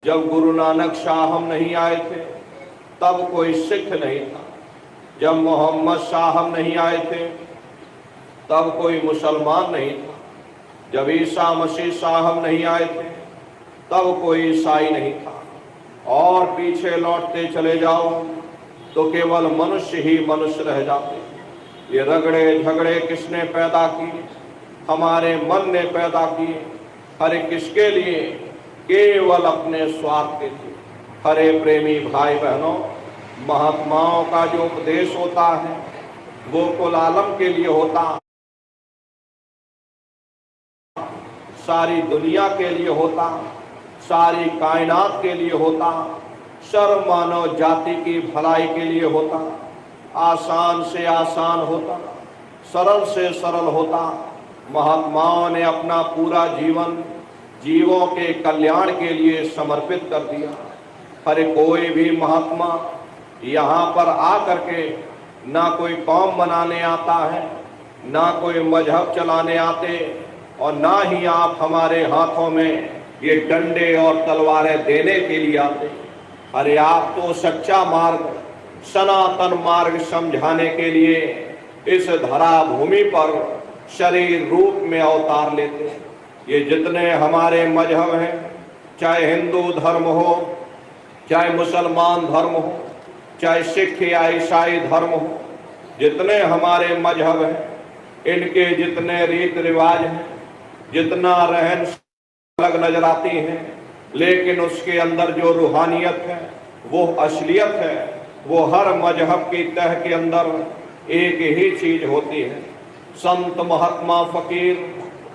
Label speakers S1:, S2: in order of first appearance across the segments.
S1: जब गुरु नानक साहब नहीं आए थे तब कोई सिख नहीं था। जब मोहम्मद साहब नहीं आए थे तब कोई मुसलमान नहीं था। जब ईसा मसीह साहब नहीं आए थे तब कोई ईसाई नहीं था। और पीछे लौटते चले जाओ तो केवल मनुष्य ही मनुष्य रह जाते। ये रगड़े झगड़े किसने पैदा किए? हमारे मन ने पैदा किए। हरे किसके लिए? केवल अपने स्वार्थ के लिए। हरे प्रेमी भाई बहनों, महात्माओं का जो उपदेश होता है वो कुल आलम के लिए होता, सारी दुनिया के लिए होता, सारी कायनात के लिए होता, सर्व मानव जाति की भलाई के लिए होता, आसान से आसान होता, सरल से सरल होता। महात्माओं ने अपना पूरा जीवन जीवों के कल्याण के लिए समर्पित कर दिया। हर कोई भी महात्मा यहाँ पर आकर के ना कोई कौम बनाने आता है, ना कोई मजहब चलाने आते, और ना ही आप हमारे हाथों में ये डंडे और तलवारें देने के लिए आते। अरे आप तो सच्चा मार्ग, सनातन मार्ग समझाने के लिए इस धरा भूमि पर शरीर रूप में अवतार लेते हैं। ये जितने हमारे मजहब हैं, चाहे हिंदू धर्म हो, चाहे मुसलमान धर्म हो, चाहे सिख या ईसाई धर्म हो, जितने हमारे मजहब हैं, इनके जितने रीत रिवाज हैं, जितना रहन अलग नजर आती हैं, लेकिन उसके अंदर जो रूहानियत है, वो असलियत है, वो हर मजहब की तह के अंदर एक ही चीज होती है। संत महात्मा फकीर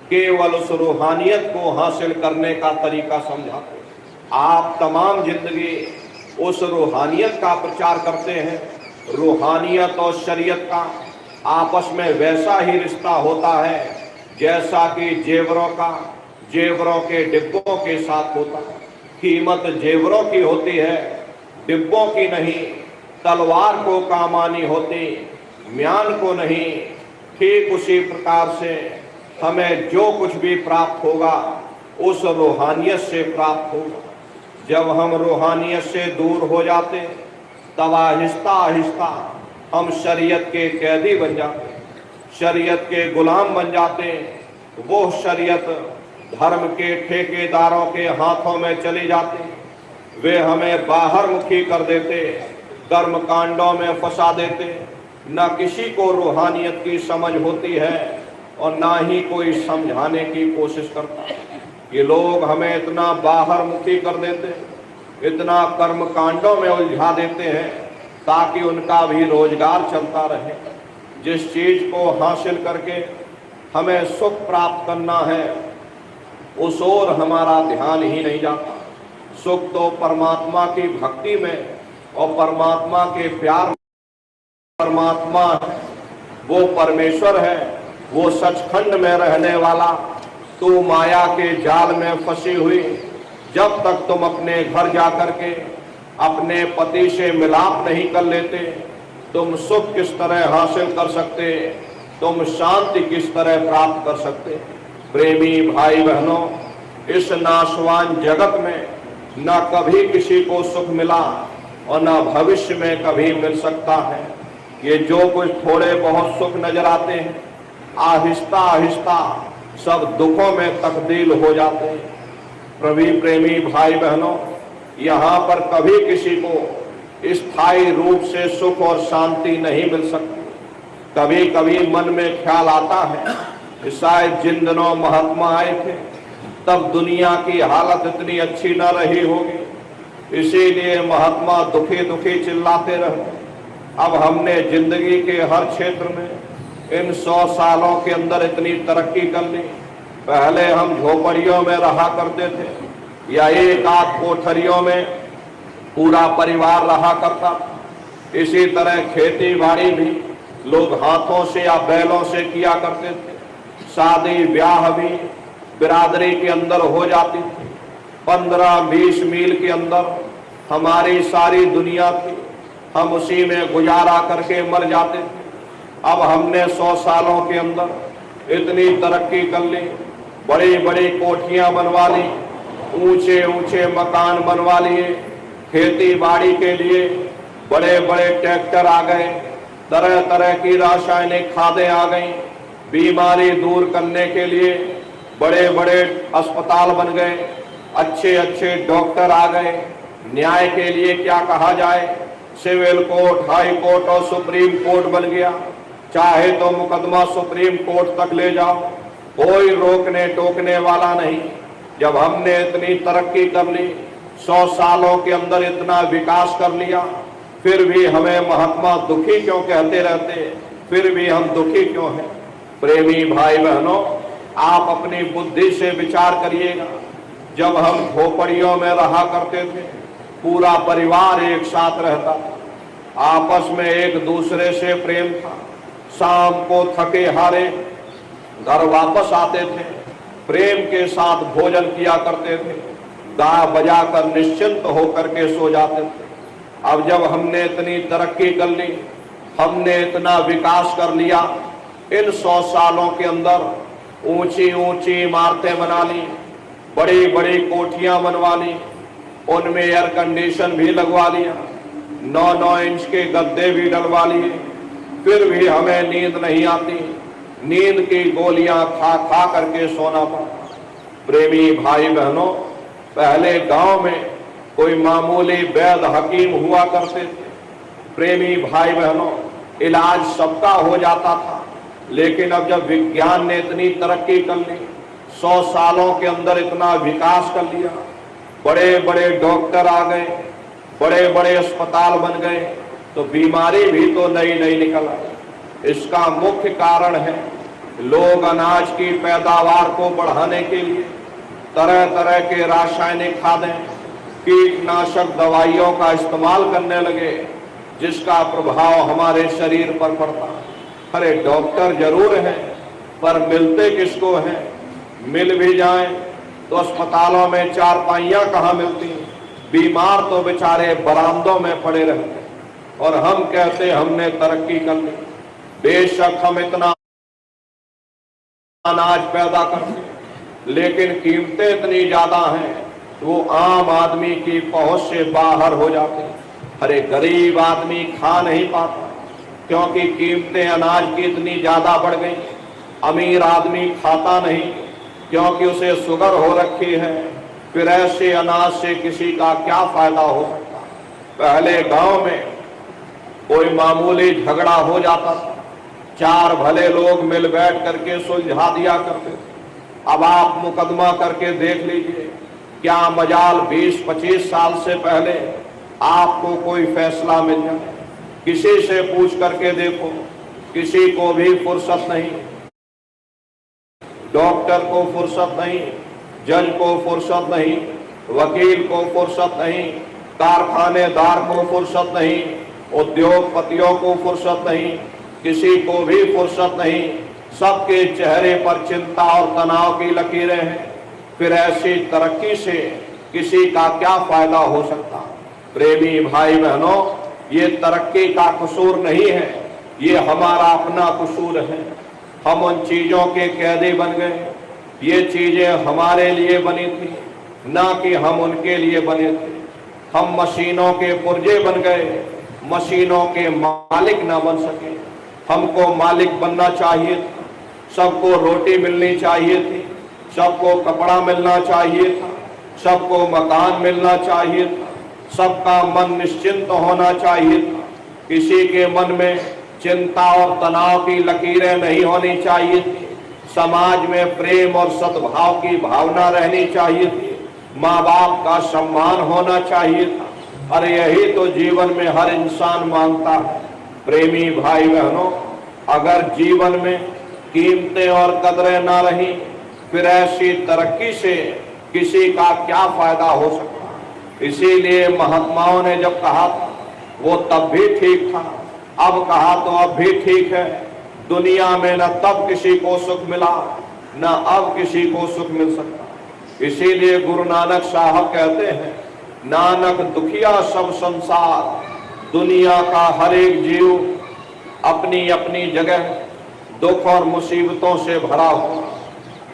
S1: केवल उस रूहानियत को हासिल करने का तरीका समझाते। आप तमाम जिंदगी उस रूहानियत का प्रचार करते हैं। रूहानियत और शरीयत का आपस में वैसा ही रिश्ता होता है जैसा कि जेवरों का जेवरों के डिब्बों के साथ होता है। कीमत जेवरों की होती है, डिब्बों की नहीं। तलवार को काम आनी होती, म्यान को नहीं। ठीक उसी प्रकार से हमें जो कुछ भी प्राप्त होगा उस रूहानियत से प्राप्त होगा। जब हम रूहानियत से दूर हो जाते तब आहिस्ता आहिस्ता हम शरीयत के कैदी बन जाते, शरीयत के गुलाम बन जाते। वो शरीयत धर्म के ठेकेदारों के हाथों में चली जाती। वे हमें बाहर मुखी कर देते, कर्म कांडों में फंसा देते। न किसी को रूहानियत की समझ होती है और ना ही कोई समझाने की कोशिश करता। ये लोग हमें इतना बाहर मुखी कर देते, इतना कर्म कांडों में उलझा देते हैं ताकि उनका भी रोजगार चलता रहे। जिस चीज को हासिल करके हमें सुख प्राप्त करना है उस ओर हमारा ध्यान ही नहीं जाता। सुख तो परमात्मा की भक्ति में और परमात्मा के प्यार। परमात्मा है, वो परमेश्वर है, वो सचखंड में रहने वाला। तू माया के जाल में फंसी हुई, जब तक तुम अपने घर जाकर के अपने पति से मिलाप नहीं कर लेते, तुम सुख किस तरह हासिल कर सकते, तुम शांति किस तरह प्राप्त कर सकते। प्रेमी भाई बहनों, इस नाशवान जगत में न कभी किसी को सुख मिला और न भविष्य में कभी मिल सकता है। ये जो कुछ थोड़े बहुत सुख नजर आते हैं, आहिस्ता आहिस्ता सब दुखों में तब्दील हो जाते हैं। प्रवी प्रेमी भाई बहनों, यहाँ पर कभी किसी को स्थायी रूप से सुख और शांति नहीं मिल सकती। कभी कभी मन में ख्याल आता है कि शायद जिन दिनों महात्मा आए थे तब दुनिया की हालत इतनी अच्छी न रही होगी, इसीलिए महात्मा दुखी दुखी चिल्लाते रहे। अब हमने जिंदगी के हर क्षेत्र में इन 100 सालों के अंदर इतनी तरक्की कर ली। पहले हम झोपड़ियों में रहा करते थे या एक आध कोठरियों में पूरा परिवार रहा करता था। इसी तरह खेती बाड़ी भी लोग हाथों से या बैलों से किया करते थे। शादी ब्याह भी बिरादरी के अंदर हो जाती थी। 15-20 मील के अंदर हमारी सारी दुनिया थी, हम उसी में गुजारा करके मर जाते थे। अब हमने 100 सालों के अंदर इतनी तरक्की कर ली, बड़ी बड़ी कोठियां बनवा ली, ऊंचे ऊंचे मकान बनवा लिए, खेती बाड़ी के लिए बड़े बड़े ट्रैक्टर आ गए, तरह तरह की रासायनिक खादें आ गई, बीमारी दूर करने के लिए बड़े बड़े अस्पताल बन गए, अच्छे अच्छे डॉक्टर आ गए। न्याय के लिए क्या कहा जाए, सिविल कोर्ट, हाई कोर्ट और सुप्रीम कोर्ट बन गया। चाहे तो मुकदमा सुप्रीम कोर्ट तक ले जाओ, कोई रोकने टोकने वाला नहीं। जब हमने इतनी तरक्की कर ली, 100 सालों के अंदर इतना विकास कर लिया, फिर भी हमें महात्मा दुखी क्यों कहते रहते, फिर भी हम दुखी क्यों हैं? प्रेमी भाई बहनों, आप अपनी बुद्धि से विचार करिएगा। जब हम झोपड़ियों में रहा करते थे, पूरा परिवार एक साथ रहता था, आपस में एक दूसरे से प्रेम था। शाम को थके हारे घर वापस आते थे, प्रेम के साथ भोजन किया करते थे, गा बजा कर निश्चिंत होकर के सो जाते थे। अब जब हमने इतनी तरक्की कर ली, हमने इतना विकास कर लिया, इन 100 सालों के अंदर ऊंची ऊंची इमारतें बना ली, बड़ी बड़ी कोठियां बनवा ली, उनमें एयर कंडीशन भी लगवा लिया, 9-9 इंच के गद्दे भी डलवा लिए, फिर भी हमें नींद नहीं आती। नींद की गोलियां खा खा करके सोना पड़ता। प्रेमी भाई बहनों, पहले गांव में कोई मामूली वैद्य हकीम हुआ करते थे। प्रेमी भाई बहनों, इलाज सबका हो जाता था। लेकिन अब जब विज्ञान ने इतनी तरक्की कर ली, 100 सालों के अंदर इतना विकास कर लिया, बड़े बड़े डॉक्टर आ गए, बड़े बड़े अस्पताल बन गए, तो बीमारी भी तो नई नई निकल आई। इसका मुख्य कारण है, लोग अनाज की पैदावार को बढ़ाने के लिए तरह तरह के रासायनिक खादें, कीटनाशक दवाइयों का इस्तेमाल करने लगे, जिसका प्रभाव हमारे शरीर पर पड़ता। अरे डॉक्टर जरूर हैं, पर मिलते किसको हैं? मिल भी जाएं तो अस्पतालों में चारपाइयां कहाँ मिलती, बीमार तो बेचारे बरामदों में पड़े रहते। और हम कहते हमने तरक्की कर ली। बेशक हम इतना अनाज पैदा करते, लेकिन कीमतें इतनी ज्यादा हैं, वो आम आदमी की पहुंच से बाहर हो जाती। अरे गरीब आदमी खा नहीं पाता, क्योंकि कीमतें अनाज की इतनी ज्यादा बढ़ गई। अमीर आदमी खाता नहीं, क्योंकि उसे शुगर हो रखी है। फिर ऐसे अनाज से किसी का क्या फायदा हो सकता? पहले गांव में कोई मामूली झगड़ा हो जाता था, 4 भले लोग मिल बैठ करके सुलझा दिया करते थे। अब आप मुकदमा करके देख लीजिए, क्या मजाल 20-25 साल से पहले आपको कोई फैसला मिल जाए? किसी से पूछ करके देखो, किसी को भी फुर्सत नहीं। डॉक्टर को फुर्सत नहीं, जज को फुर्सत नहीं, वकील को फुर्सत नहीं, कारखानेदार को फुर्सत नहीं, उद्योगपतियों को फुर्सत नहीं, किसी को भी फुर्सत नहीं। सबके चेहरे पर चिंता और तनाव की लकीरें हैं। फिर ऐसी तरक्की से किसी का क्या फायदा हो सकता? प्रेमी भाई बहनों, ये तरक्की का कसूर नहीं है, ये हमारा अपना कसूर है। हम उन चीजों के कैदी बन गए। ये चीजें हमारे लिए बनी थी, ना कि हम उनके लिए बने थे। हम मशीनों के पुर्जे बन गए, मशीनों के मालिक ना बन सके। हमको मालिक बनना चाहिए था, सबको रोटी मिलनी चाहिए थी, सबको कपड़ा मिलना चाहिए था, सबको मकान मिलना चाहिए था, सबका मन निश्चिंत होना चाहिए था। किसी के मन में चिंता और तनाव की लकीरें नहीं होनी चाहिए थी। समाज में प्रेम और सद्भाव की भावना रहनी चाहिए थी। माँ बाप का सम्मान होना चाहिए था। अरे यही तो जीवन में हर इंसान मांगता है। प्रेमी भाई बहनों, अगर जीवन में कीमतें और कदरें ना रही, फिर ऐसी तरक्की से किसी का क्या फायदा हो सकता? इसीलिए महात्माओं ने जब कहा था, वो तब भी ठीक था, अब कहा तो अब भी ठीक है। दुनिया में न तब किसी को सुख मिला, न अब किसी को सुख मिल सकता। इसीलिए गुरु नानक साहब कहते हैं, नानक दुखिया सब संसार, दुनिया का हर एक जीव अपनी अपनी जगह दुख और मुसीबतों से भरा हुआ।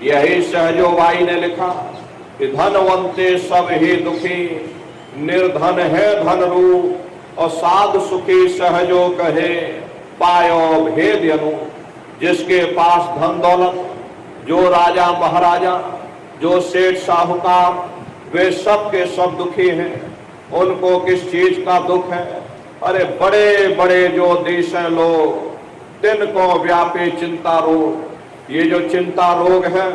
S1: यही सहजोबाई ने लिखा, कि धनवंते सब ही दुखी, निर्धन है धन रूप, और साध सुखी सहजो कहे, पायो भेद अनु। जिसके पास धन दौलत, जो राजा महाराजा, जो सेठ साहूकार, वे सब के सब दुखी हैं। उनको किस चीज का दुख है? अरे बड़े बड़े जो देश हैं लोग, तिनको व्यापी चिंता रोग। ये जो चिंता रोग है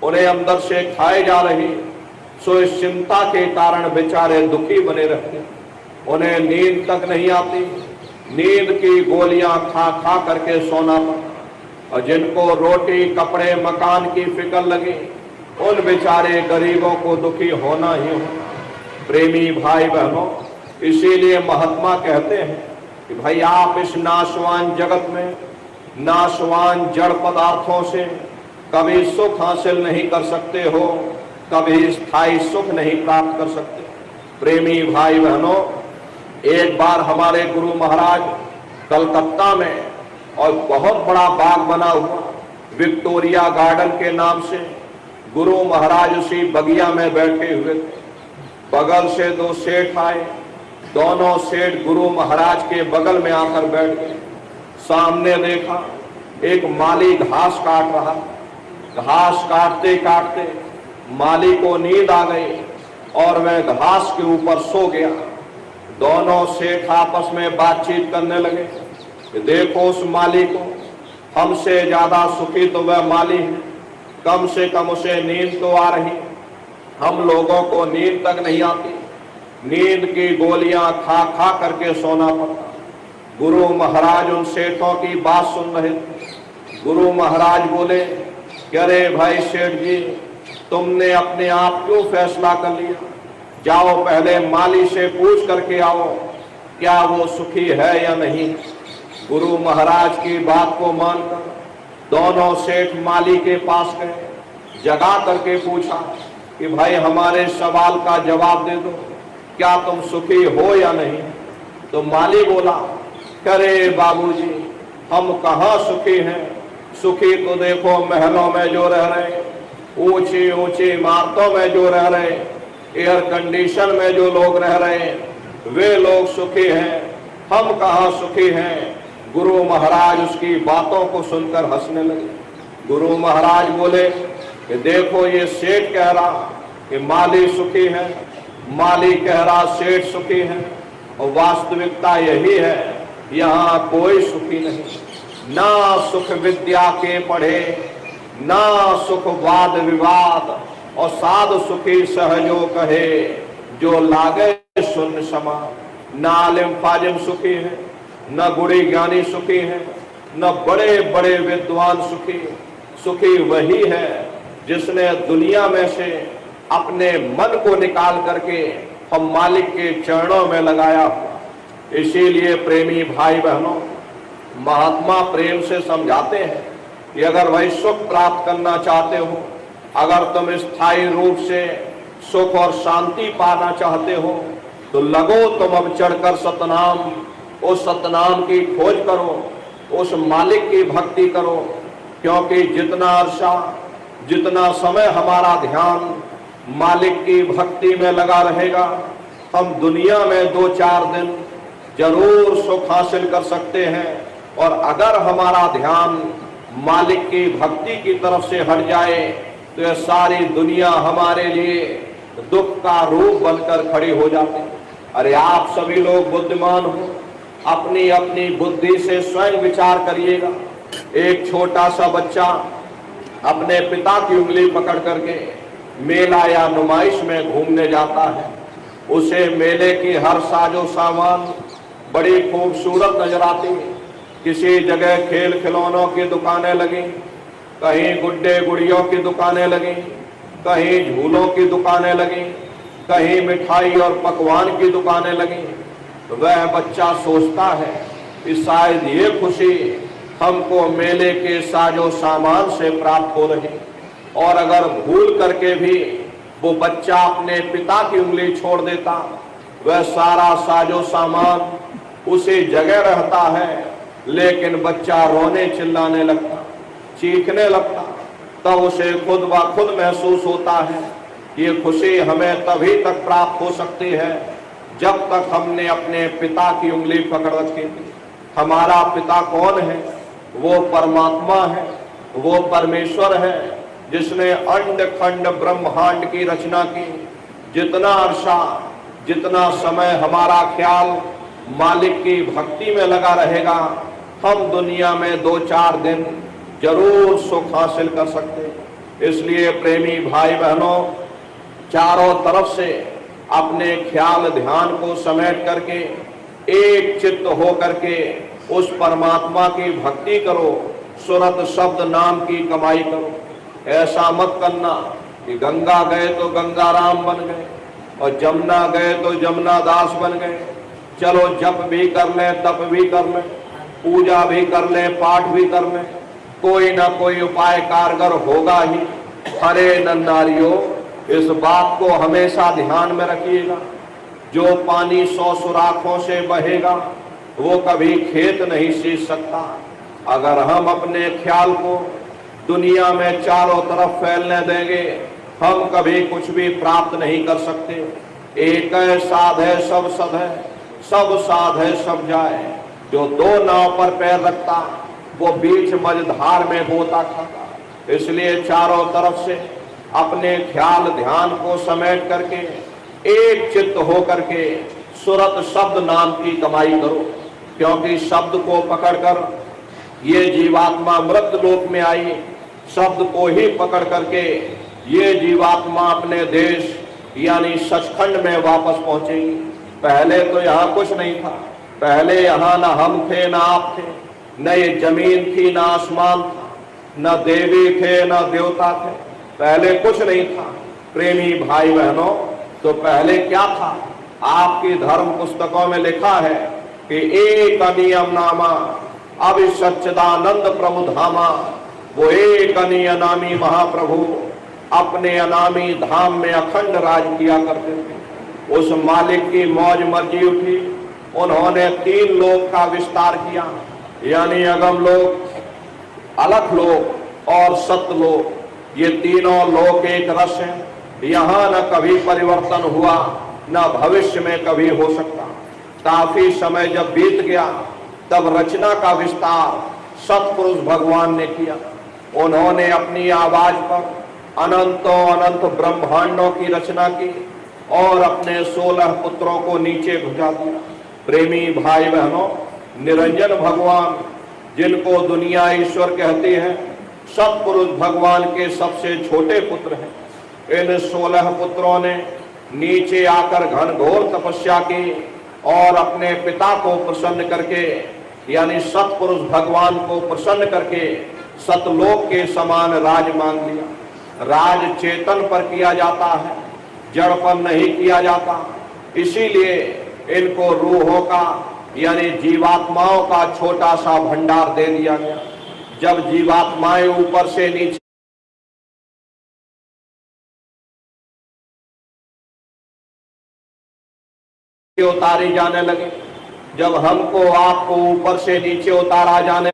S1: उन्हें अंदर से खाए जा रही, सो इस चिंता के कारण बेचारे दुखी बने रहते। उन्हें नींद तक नहीं आती, नींद की गोलियां खा खा करके सोना पड़ता। और जिनको रोटी कपड़े मकान की फिक्र लगी, उन बेचारे गरीबों को दुखी होना ही होना। प्रेमी भाई बहनों, इसीलिए महात्मा कहते हैं कि भाई आप इस नाशवान जगत में नाशवान जड़ पदार्थों से कभी सुख हासिल नहीं कर सकते हो, कभी स्थायी सुख नहीं प्राप्त कर सकते। प्रेमी भाई बहनों, एक बार हमारे गुरु महाराज कलकत्ता में, और बहुत बड़ा बाग बना हुआ विक्टोरिया गार्डन के नाम से, गुरु महाराज उसी बगिया में बैठे हुए थे। बगल से दो सेठ आए, दोनों सेठ गुरु महाराज के बगल में आकर बैठ गए। सामने देखा एक माली घास काट रहा। घास काटते काटते माली को नींद आ गई और वह घास के ऊपर सो गया। दोनों सेठ आपस में बातचीत करने लगे कि देखो उस माली को, हमसे ज्यादा सुखी तो वह माली है, कम से कम उसे नींद तो आ रही, हम लोगों को नींद तक नहीं आती। नींद की गोलियां खा खा करके सोना पड़ता। गुरु महाराज उन सेठों की बात सुन रहे थे। गुरु महाराज बोले कि अरे भाई सेठ जी, तुमने अपने आप क्यों फैसला कर लिया? जाओ पहले माली से पूछ करके आओ क्या वो सुखी है या नहीं। गुरु महाराज की बात को मानकर दोनों सेठ माली के पास गए, जगा करके पूछा कि भाई हमारे सवाल का जवाब दे दो, क्या तुम सुखी हो या नहीं। तो माली बोला, करे बाबूजी, हम कहाँ सुखी हैं। सुखी तो देखो महलों में जो रह रहे, ऊंची ऊंची इमारतों में जो रह रहे, एयर कंडीशन में जो लोग रह रहे, वे लोग सुखी हैं। हम कहाँ सुखी हैं। गुरु महाराज उसकी बातों को सुनकर हंसने लगे। गुरु महाराज बोले कि देखो ये सेठ कह रहा कि माली सुखी है, माली कह रहा सेठ सुखी है, और वास्तविकता यही है, यहाँ कोई सुखी नहीं। ना सुख विद्या के पढ़े, ना सुख वाद विवाद, और साध सुखी सहजो कहे, जो लागे सुन समा। न आलिम फाजिम सुखी है, न गुणी ज्ञानी सुखी है, न बड़े बड़े विद्वान सुखी। सुखी वही है जिसने दुनिया में से अपने मन को निकाल करके हम मालिक के चरणों में लगाया हुआ। इसीलिए प्रेमी भाई बहनों, महात्मा प्रेम से समझाते हैं कि अगर भाई सुख प्राप्त करना चाहते हो, अगर तुम स्थायी रूप से सुख और शांति पाना चाहते हो, तो लगो तुम अब चढ़कर सतनाम, उस सतनाम की खोज करो, उस मालिक की भक्ति करो। क्योंकि जितना अरसा, जितना समय हमारा ध्यान मालिक की भक्ति में लगा रहेगा, हम दुनिया में 2-4 दिन जरूर सुख हासिल कर सकते हैं। और अगर हमारा ध्यान मालिक की भक्ति की तरफ से हट जाए, तो यह सारी दुनिया हमारे लिए दुख का रूप बनकर खड़ी हो जाती है। अरे आप सभी लोग बुद्धिमान हो, अपनी अपनी बुद्धि से स्वयं विचार करिएगा। एक छोटा सा बच्चा अपने पिता की उंगली पकड़ करके मेला या नुमाइश में घूमने जाता है। उसे मेले की हर साजो सामान बड़ी खूबसूरत नजर आती है। किसी जगह खेल खिलौनों की दुकानें लगी, कहीं गुड्डे गुड़ियों की दुकानें लगी, कहीं झूलों की दुकानें लगी, कहीं मिठाई और पकवान की दुकानें लगी। तो वह बच्चा सोचता है कि शायद ये खुशी हमको मेले के साजो सामान से प्राप्त हो रही। और अगर भूल करके भी वो बच्चा अपने पिता की उंगली छोड़ देता, वह सारा साजो सामान उसी जगह रहता है, लेकिन बच्चा रोने चिल्लाने लगता, चीखने लगता। तब उसे खुद ब खुद महसूस होता है ये खुशी हमें तभी तक प्राप्त हो सकती है जब तक हमने अपने पिता की उंगली पकड़ रखी। हमारा पिता कौन है? वो परमात्मा है, वो परमेश्वर है जिसने अंड खंड ब्रह्मांड की रचना की। जितना अरसा, जितना समय हमारा ख्याल मालिक की भक्ति में लगा रहेगा, हम दुनिया में 2-4 दिन जरूर सुख हासिल कर सकते। इसलिए प्रेमी भाई बहनों, चारों तरफ से अपने ख्याल ध्यान को समेट करके एक चित्त हो करके उस परमात्मा की भक्ति करो, सुरत शब्द नाम की कमाई करो। ऐसा मत करना कि गंगा गए तो गंगा राम बन गए और जमुना गए तो जमुना दास बन गए। चलो जप भी कर लें, तप भी कर लें, पूजा भी कर लें, पाठ भी कर लें, कोई ना कोई उपाय कारगर होगा ही। हरे नन्नारियों, इस बात को हमेशा ध्यान में रखिएगा, जो पानी 100 सुराखों से बहेगा वो कभी खेत नहीं सींच सकता। अगर हम अपने ख्याल को दुनिया में चारों तरफ फैलने देंगे, हम कभी कुछ भी प्राप्त नहीं कर सकते। एक है साध है सब सद है, सब साध है सब जाए। जो 2 नाव पर पैर रखता वो बीच मझधार में गोता खाता। इसलिए चारों तरफ से अपने ख्याल ध्यान को समेट करके एक चित्त हो करके सुरत शब्द नाम की कमाई करो, क्योंकि शब्द को पकड़कर ये जीवात्मा मृत लोक में आई। शब्द को ही पकड़ करके ये जीवात्मा अपने देश यानी सचखंड में वापस पहुंचेगी। पहले तो यहाँ कुछ नहीं था, पहले यहाँ न हम थे न आप थे, न ये जमीन थी न आसमान था, न देवी थे न देवता थे, पहले कुछ नहीं था। प्रेमी भाई बहनों, तो पहले क्या था? आपकी धर्म पुस्तकों में लिखा है कि एक अनियम नामा अभि सच्चिदानंद प्रभु धामा। वो एक अनियनामी महाप्रभु अपने अनामी धाम में अखंड राज किया करते थे। उस मालिक की मौज मर्जी उठी, उन्होंने 3 लोक का विस्तार किया, यानी अगम लोक, अलख लोक और सतलोक। ये तीनों लोक एक रस है। यहाँ न कभी परिवर्तन हुआ, न भविष्य में कभी हो सकता। काफी समय जब बीत गया तब रचना का विस्तार सतपुरुष भगवान ने किया। उन्होंने अपनी आवाज पर अनंतों अनंत ब्रह्मांडों की रचना की और अपने 16 पुत्रों को नीचे भुजा दिया। प्रेमी भाई बहनों, निरंजन भगवान जिनको दुनिया ईश्वर कहती है, सतपुरुष भगवान के सबसे छोटे पुत्र हैं। इन 16 पुत्रों ने नीचे आकर घनघोर तपस्या की और अपने पिता को प्रसन्न करके यानी सतपुरुष भगवान को प्रसन्न करके सतलोक के समान राज मांग लिया। राज चेतन पर किया जाता है, जड़ पर नहीं किया जाता। इसीलिए इनको रूहों का यानी जीवात्माओं का छोटा सा भंडार दे दिया गया। जब जीवात्माएं ऊपर से नीचे उतारी जाने लगे, जब हमको आपको ऊपर से नीचे उतारा जाने